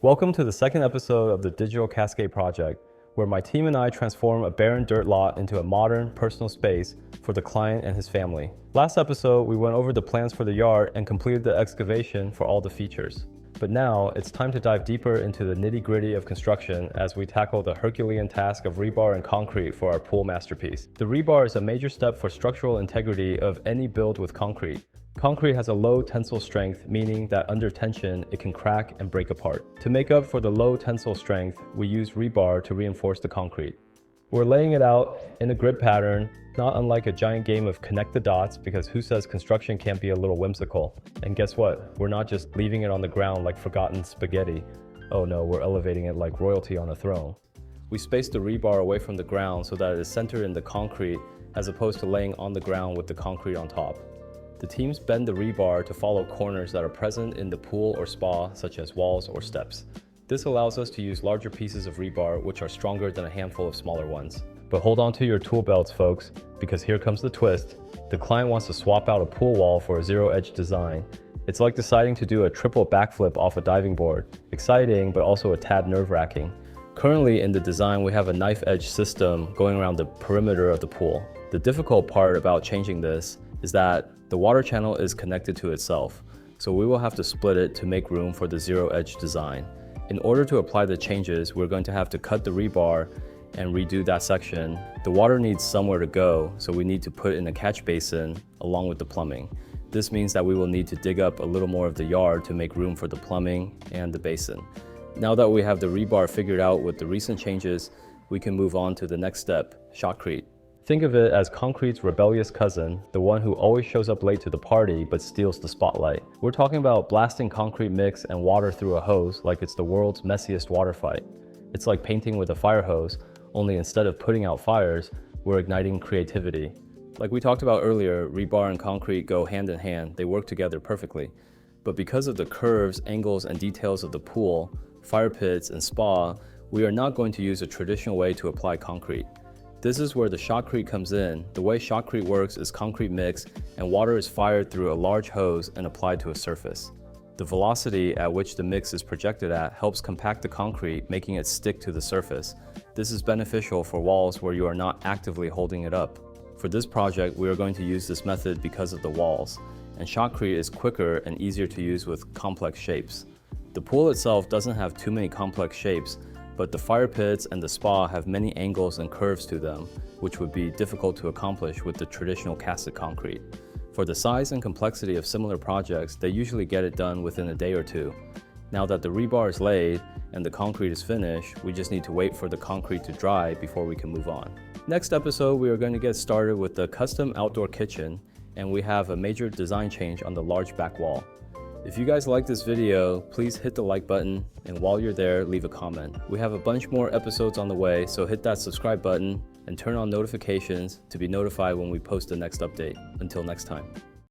Welcome to the second episode of the Digital Cascade project, where my team and I transform a barren dirt lot into a modern, personal space for the client and his family. Last episode, we went over the plans for the yard and completed the excavation for all the features. But now, it's time to dive deeper into the nitty-gritty of construction as we tackle the Herculean task of rebar and concrete for our pool masterpiece. The rebar is a major step for structural integrity of any build with concrete. Concrete has a low tensile strength, meaning that under tension, it can crack and break apart. To make up for the low tensile strength, we use rebar to reinforce the concrete. We're laying it out in a grid pattern, not unlike a giant game of connect the dots, because who says construction can't be a little whimsical? And guess what? We're not just leaving it on the ground like forgotten spaghetti. Oh no, we're elevating it like royalty on a throne. We space the rebar away from the ground so that it is centered in the concrete as opposed to laying on the ground with the concrete on top. The teams bend the rebar to follow corners that are present in the pool or spa, such as walls or steps. This allows us to use larger pieces of rebar, which are stronger than a handful of smaller ones. But hold on to your tool belts, folks, because here comes the twist. The client wants to swap out a pool wall for a zero-edge design. It's like deciding to do a triple backflip off a diving board. Exciting, but also a tad nerve-wracking. Currently in the design, we have a knife edge system going around the perimeter of the pool. The difficult part about changing this is that the water channel is connected to itself, so we will have to split it to make room for the zero-edge design. In order to apply the changes, we're going to have to cut the rebar and redo that section. The water needs somewhere to go, so we need to put in a catch basin along with the plumbing. This means that we will need to dig up a little more of the yard to make room for the plumbing and the basin. Now that we have the rebar figured out with the recent changes, we can move on to the next step, shotcrete. Think of it as concrete's rebellious cousin, the one who always shows up late to the party but steals the spotlight. We're talking about blasting concrete mix and water through a hose like it's the world's messiest water fight. It's like painting with a fire hose, only instead of putting out fires, we're igniting creativity. Like we talked about earlier, rebar and concrete go hand in hand, they work together perfectly. But because of the curves, angles, and details of the pool, fire pits, and spa, we are not going to use a traditional way to apply concrete. This is where the shotcrete comes in. The way shotcrete works is concrete mix and water is fired through a large hose and applied to a surface. The velocity at which the mix is projected at helps compact the concrete, making it stick to the surface. This is beneficial for walls where you are not actively holding it up. For this project, we are going to use this method because of the walls, and shotcrete is quicker and easier to use with complex shapes. The pool itself doesn't have too many complex shapes, but the fire pits and the spa have many angles and curves to them, which would be difficult to accomplish with the traditional casted concrete. For the size and complexity of similar projects, they usually get it done within a day or two. Now that the rebar is laid and the concrete is finished, we just need to wait for the concrete to dry before we can move on. Next episode, we are going to get started with the custom outdoor kitchen, and we have a major design change on the large back wall. If you guys like this video, please hit the like button, and while you're there, leave a comment. We have a bunch more episodes on the way, so hit that subscribe button and turn on notifications to be notified when we post the next update. Until next time.